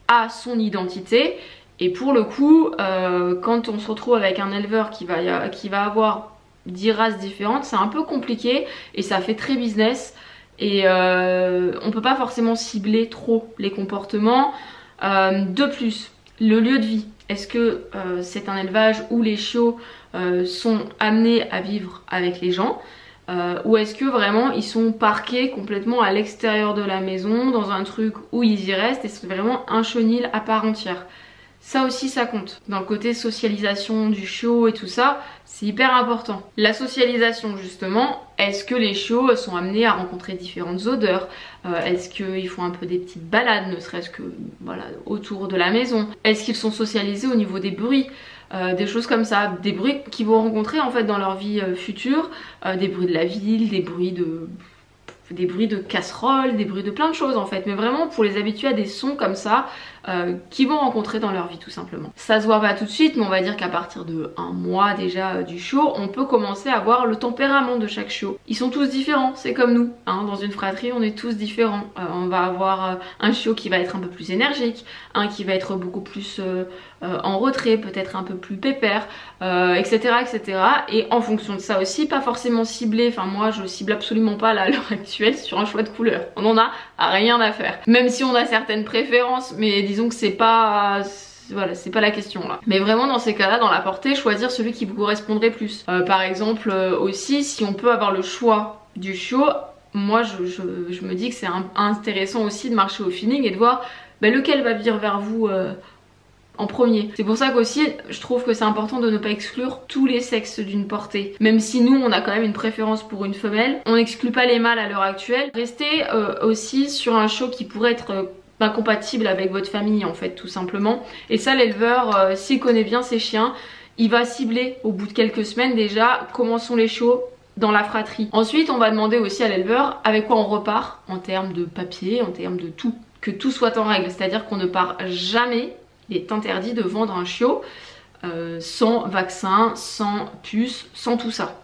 a son identité. Et pour le coup, quand on se retrouve avec un éleveur qui va avoir 10 races différentes, c'est un peu compliqué et ça fait très business. Et on peut pas forcément cibler trop les comportements. De plus, le lieu de vie. Est-ce que c'est un élevage où les chiots sont amenés à vivre avec les gens ou est-ce que vraiment ils sont parqués complètement à l'extérieur de la maison, dans un truc où ils y restent et c'est vraiment un chenil à part entière? Ça aussi ça compte. Dans le côté socialisation du chiot et tout ça, c'est hyper important. La socialisation justement, est-ce que les chiots sont amenés à rencontrer différentes odeurs? Est-ce qu'ils font un peu des petites balades, ne serait-ce que voilà, autour de la maison? Est-ce qu'ils sont socialisés au niveau des bruits? Des choses comme ça, des bruits qu'ils vont rencontrer en fait dans leur vie future, des bruits de la ville, des bruits de casseroles, des bruits de plein de choses en fait, mais vraiment pour les habituer à des sons comme ça qu'ils vont rencontrer dans leur vie tout simplement. Ça se voit pas tout de suite, mais on va dire qu'à partir de 1 mois déjà du chiot, on peut commencer à voir le tempérament de chaque chiot. Ils sont tous différents, c'est comme nous, hein, dans une fratrie on est tous différents. On va avoir un chiot qui va être un peu plus énergique, un qui va être beaucoup plus en retrait, peut-être un peu plus pépère, etc., etc. Et en fonction de ça aussi, pas forcément ciblé, enfin moi je cible absolument pas là, à l'heure actuelle sur un choix de couleur. On en a rien à faire. Même si on a certaines préférences, mais disons que c'est pas... Voilà, c'est pas la question là. Mais vraiment dans ces cas-là, dans la portée, choisir celui qui vous correspondrait plus. Par exemple aussi, si on peut avoir le choix du chiot, moi je me dis que c'est intéressant aussi de marcher au feeling et de voir lequel va venir vers vous en premier. C'est pour ça qu'aussi je trouve que c'est important de ne pas exclure tous les sexes d'une portée. Même si nous on a quand même une préférence pour une femelle, on n'exclut pas les mâles à l'heure actuelle. Restez aussi sur un chiot qui pourrait être compatible avec votre famille en fait tout simplement. Et ça l'éleveur s'il connaît bien ses chiens, il va cibler au bout de quelques semaines déjà comment sont les chiots dans la fratrie. Ensuite on va demander aussi à l'éleveur avec quoi on repart en termes de papier, en termes de tout. Que tout soit en règle, c'est-à-dire qu'on ne part jamais, il est interdit de vendre un chiot sans vaccin, sans puce, sans tout ça.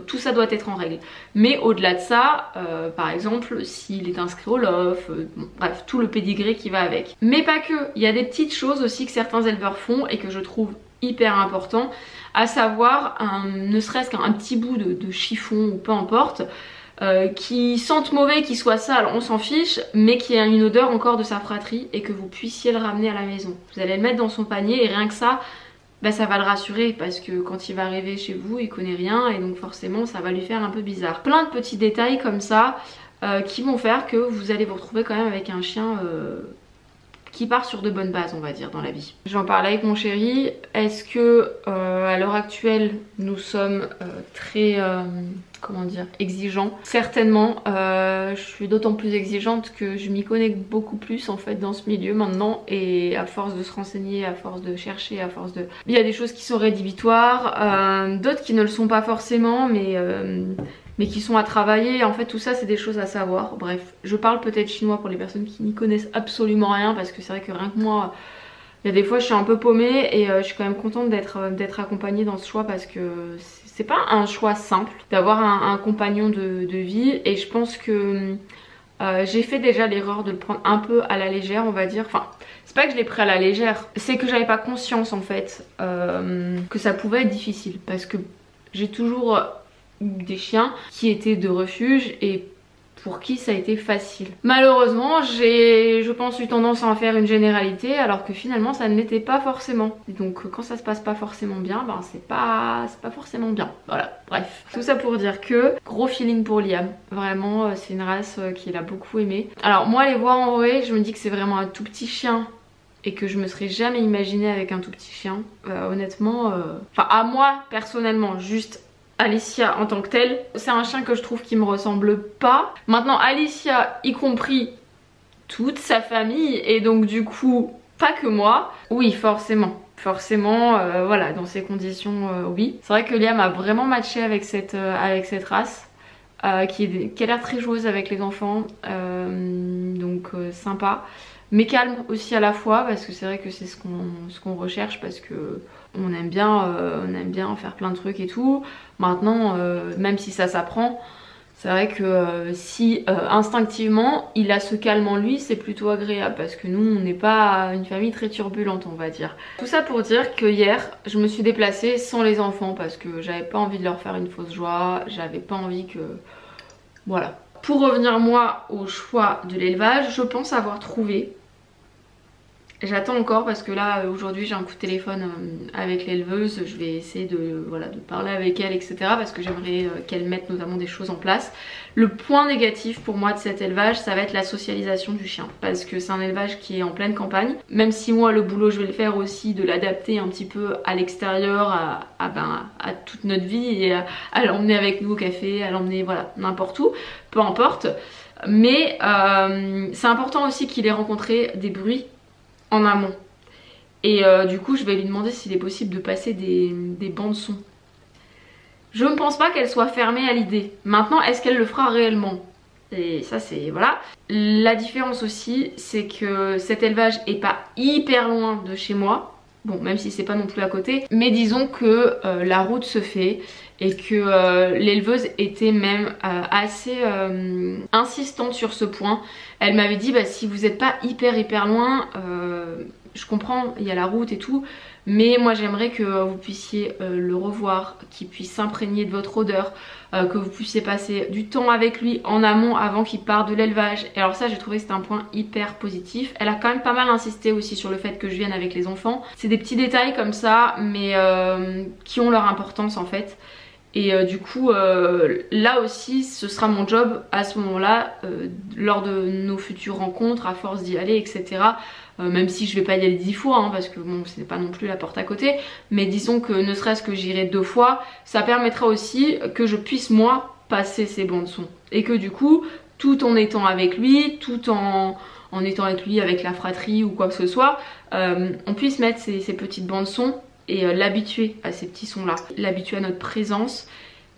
Tout ça doit être en règle. Mais au-delà de ça, par exemple, s'il est inscrit au LOF, bon, bref, tout le pédigré qui va avec. Mais pas que, il y a des petites choses aussi que certains éleveurs font et que je trouve hyper important, à savoir ne serait-ce qu'un petit bout de chiffon ou peu importe, qui sentent mauvais, qui soit sale, on s'en fiche, mais qui a une odeur encore de sa fratrie et que vous puissiez le ramener à la maison. Vous allez le mettre dans son panier et rien que ça, ça va le rassurer parce que quand il va arriver chez vous, il connaît rien et donc forcément ça va lui faire un peu bizarre. Plein de petits détails comme ça qui vont faire que vous allez vous retrouver quand même avec un chien qui part sur de bonnes bases on va dire dans la vie. J'en parlais avec mon chéri, est-ce que à l'heure actuelle nous sommes très comment dire, exigeants? Certainement, je suis d'autant plus exigeante que je m'y connais beaucoup plus en fait dans ce milieu maintenant et à force de se renseigner, à force de chercher, à force de... Il y a des choses qui sont rédhibitoires, d'autres qui ne le sont pas forcément mais qui sont à travailler. En fait tout ça c'est des choses à savoir. Bref, je parle peut-être chinois pour les personnes qui n'y connaissent absolument rien parce que c'est vrai que rien que moi il y a des fois je suis un peu paumée et je suis quand même contente d'être accompagnée dans ce choix parce que c'est pas un choix simple d'avoir un compagnon de vie et je pense que j'ai fait déjà l'erreur de le prendre un peu à la légère on va dire. Enfin c'est pas que je l'ai pris à la légère, c'est que j'avais pas conscience en fait que ça pouvait être difficile parce que j'ai toujours des chiens qui étaient de refuge et pour qui ça a été facile. Malheureusement j'ai je pense eu tendance à en faire une généralité alors que finalement ça ne l'était pas forcément. Et donc quand ça se passe pas forcément bien, c'est pas forcément bien. Voilà, bref. Tout ça pour dire que gros feeling pour Liam. Vraiment c'est une race qu'il a beaucoup aimé. Alors moi les voir en vrai je me dis que c'est vraiment un tout petit chien et que je me serais jamais imaginée avec un tout petit chien. Honnêtement, enfin à moi personnellement, juste Alicia en tant que telle, c'est un chien que je trouve qui me ressemble pas. Maintenant Alicia y compris toute sa famille et donc du coup pas que moi, oui forcément. Voilà, dans ces conditions, oui. C'est vrai que Liam a vraiment matché avec cette race, qui a l'air très joueuse avec les enfants, donc sympa. Mais calme aussi à la fois, parce que c'est vrai que c'est ce qu'on recherche, parce que on aime bien faire plein de trucs et tout. Maintenant, même si ça s'apprend, c'est vrai que si instinctivement il a ce calme en lui, c'est plutôt agréable parce que nous on n'est pas une famille très turbulente, on va dire. Tout ça pour dire que hier je me suis déplacée sans les enfants parce que j'avais pas envie de leur faire une fausse joie, j'avais pas envie que... Voilà. Pour revenir moi au choix de l'élevage, je pense avoir trouvé. J'attends encore parce que là aujourd'hui j'ai un coup de téléphone avec l'éleveuse, je vais essayer de parler avec elle etc. parce que j'aimerais qu'elle mette notamment des choses en place. Le point négatif pour moi de cet élevage, ça va être la socialisation du chien parce que c'est un élevage qui est en pleine campagne. Même si moi le boulot je vais le faire aussi de l'adapter un petit peu à l'extérieur, à toute notre vie et à l'emmener avec nous au café, à l'emmener voilà n'importe où, peu importe. Mais c'est important aussi qu'il ait rencontré des bruits en amont et du coup je vais lui demander s'il est possible de passer des bandes son. Je ne pense pas qu'elle soit fermée à l'idée. Maintenant est-ce qu'elle le fera réellement? Et ça c'est voilà. La différence aussi c'est que cet élevage est pas hyper loin de chez moi. Bon même si c'est pas non plus à côté. Mais disons que la route se fait et que l'éleveuse était même assez insistante sur ce point. Elle m'avait dit bah, si vous n'êtes pas hyper loin, je comprends, il y a la route et tout, mais moi j'aimerais que vous puissiez le revoir, qu'il puisse s'imprégner de votre odeur, que vous puissiez passer du temps avec lui en amont avant qu'il parte de l'élevage. Et alors ça j'ai trouvé que c'était un point hyper positif. Elle a quand même pas mal insisté aussi sur le fait que je vienne avec les enfants. C'est des petits détails comme ça mais qui ont leur importance en fait. Et du coup là aussi ce sera mon job à ce moment là lors de nos futures rencontres à force d'y aller etc. Même si je vais pas y aller 10 fois hein, parce que bon c'est pas non plus la porte à côté. Mais disons que ne serait-ce que j'irai 2 fois, ça permettra aussi que je puisse moi passer ces bandes son. Et que du coup tout en étant avec lui, tout en étant avec lui avec la fratrie ou quoi que ce soit, on puisse mettre ces petites bandes son et l'habituer à ces petits sons là, l'habituer à notre présence.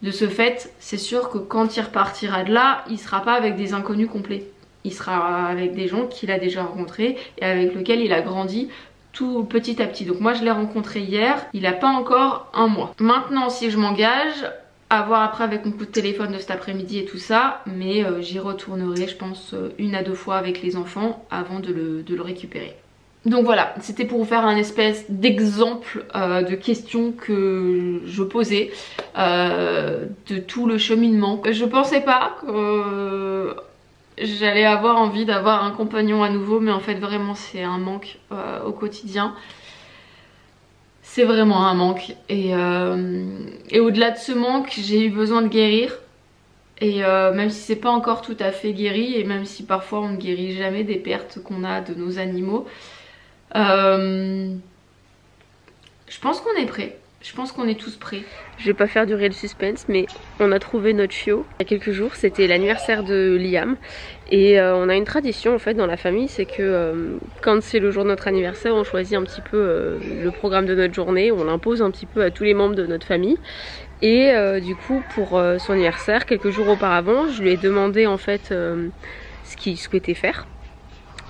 De ce fait c'est sûr que quand il repartira de là, il sera pas avec des inconnus complets, il sera avec des gens qu'il a déjà rencontrés et avec lesquels il a grandi tout petit à petit. Donc moi je l'ai rencontré hier, il a pas encore un mois. Maintenant si je m'engage, à voir après avec mon coup de téléphone de cet après-midi et tout ça, mais j'y retournerai je pense 1 à 2 fois avec les enfants avant de le récupérer. Donc voilà, c'était pour vous faire un espèce d'exemple de questions que je posais, de tout le cheminement. Je pensais pas que j'allais avoir envie d'avoir un compagnon à nouveau, mais en fait vraiment c'est un manque au quotidien. C'est vraiment un manque et au-delà de ce manque, j'ai eu besoin de guérir. Et même si c'est pas encore tout à fait guéri, et même si parfois on ne guérit jamais des pertes qu'on a de nos animaux, je pense qu'on est prêt. Je pense qu'on est tous prêts. Je vais pas faire durer le suspense, mais on a trouvé notre chiot il y a quelques jours. C'était l'anniversaire de Liam. Et on a une tradition en fait dans la famille, c'est que quand c'est le jour de notre anniversaire, on choisit un petit peu le programme de notre journée. On l'impose un petit peu à tous les membres de notre famille. Et du coup pour son anniversaire, quelques jours auparavant, je lui ai demandé en fait ce qu'il souhaitait faire.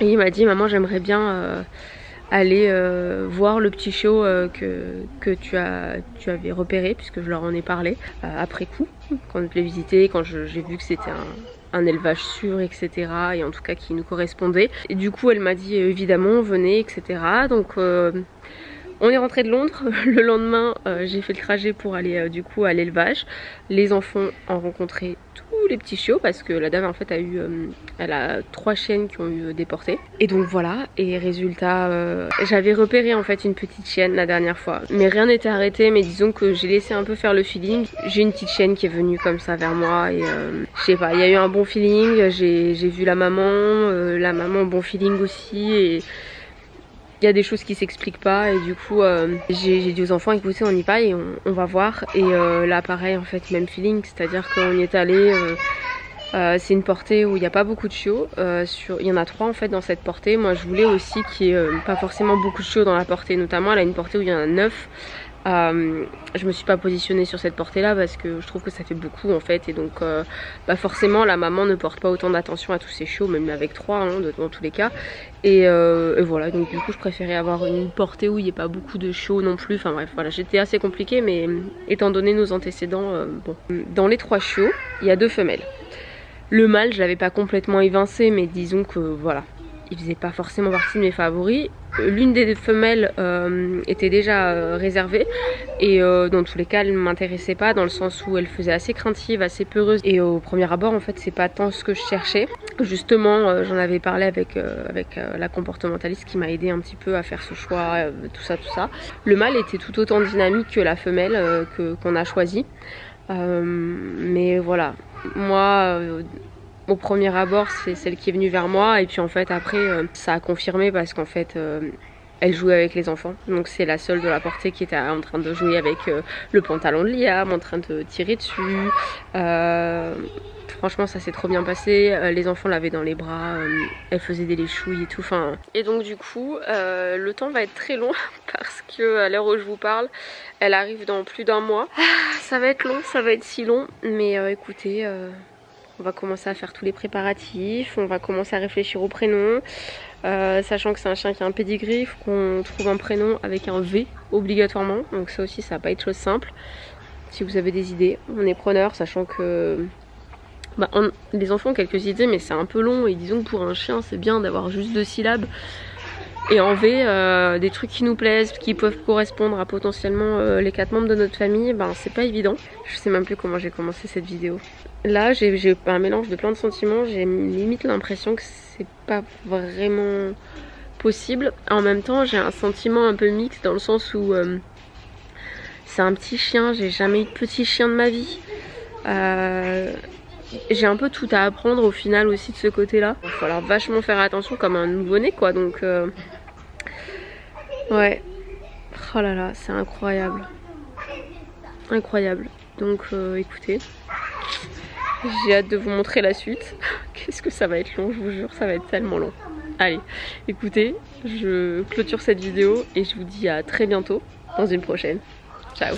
Et il m'a dit maman j'aimerais bien aller voir le petit chiot que tu avais repéré, puisque je leur en ai parlé après coup, quand je l'ai visité, quand j'ai vu que c'était un élevage sûr etc. et en tout cas qui nous correspondait. Et du coup elle m'a dit évidemment venez etc. Donc on est rentré de Londres, le lendemain j'ai fait le trajet pour aller du coup à l'élevage. Les enfants ont rencontré tous les petits chiots parce que la dame en fait elle a 3 chiennes qui ont eu déporté. Et donc voilà, et résultat j'avais repéré en fait une petite chienne la dernière fois. Mais rien n'était arrêté, mais disons que j'ai laissé un peu faire le feeling. J'ai une petite chienne qui est venue comme ça vers moi et je sais pas, il y a eu un bon feeling, j'ai vu la maman bon feeling aussi il y a des choses qui s'expliquent pas et du coup j'ai dit aux enfants écoutez on y va et on va voir et là pareil en fait même feeling, c'est-à-dire qu'on y est allé, c'est une portée où il n'y a pas beaucoup de chiots, il y en a 3 en fait dans cette portée. Moi je voulais aussi qu'il n'y ait pas forcément beaucoup de chiots dans la portée, notamment elle a une portée où il y en a 9. Je me suis pas positionnée sur cette portée là parce que je trouve que ça fait beaucoup en fait et donc forcément la maman ne porte pas autant d'attention à tous ces chiots, même avec 3 hein, dans tous les cas et voilà, donc du coup je préférais avoir une portée où il n'y ait pas beaucoup de chiots non plus, enfin bref voilà, j'étais assez compliquée mais étant donné nos antécédents, bon. Dans les 3 chiots il y a 2 femelles. Le mâle je l'avais pas complètement évincé mais disons que voilà, il faisait pas forcément partie de mes favoris. L'une des femelles était déjà réservée et dans tous les cas elle ne m'intéressait pas dans le sens où elle faisait assez craintive, assez peureuse et au premier abord en fait c'est pas tant ce que je cherchais. Justement j'en avais parlé avec la comportementaliste qui m'a aidé un petit peu à faire ce choix, tout ça. Le mâle était tout autant dynamique que la femelle qu'on a choisie, mais voilà, moi au premier abord c'est celle qui est venue vers moi et puis en fait après ça a confirmé parce qu'en fait elle jouait avec les enfants, donc c'est la seule de la portée qui était en train de jouer avec le pantalon de Liam, en train de tirer dessus. Franchement ça s'est trop bien passé, les enfants l'avaient dans les bras, elle faisait des léchouilles et tout, enfin. Et donc du coup le temps va être très long parce que à l'heure où je vous parle elle arrive dans plus d'1 mois. Ça va être long, ça va être si long, mais écoutez on va commencer à faire tous les préparatifs, on va commencer à réfléchir au prénom, sachant que c'est un chien qui a un pédigree, il faut qu'on trouve un prénom avec un V obligatoirement, donc ça aussi ça va pas être chose simple. Si vous avez des idées, on est preneur, sachant que les enfants ont quelques idées mais c'est un peu long et disons que pour un chien c'est bien d'avoir juste 2 syllabes. Et en V, des trucs qui nous plaisent, qui peuvent correspondre à potentiellement les 4 membres de notre famille, c'est pas évident. Je sais même plus comment j'ai commencé cette vidéo. Là j'ai un mélange de plein de sentiments, j'ai limite l'impression que c'est pas vraiment possible. En même temps j'ai un sentiment un peu mixte dans le sens où c'est un petit chien, j'ai jamais eu de petit chien de ma vie. J'ai un peu tout à apprendre au final aussi de ce côté là. Il va falloir vachement faire attention comme un nouveau-né quoi, donc ouais. Oh là là, c'est incroyable. Incroyable. Donc écoutez, j'ai hâte de vous montrer la suite. Qu'est-ce que ça va être long, je vous jure, ça va être tellement long. Allez, écoutez, je clôture cette vidéo et je vous dis à très bientôt dans une prochaine. Ciao.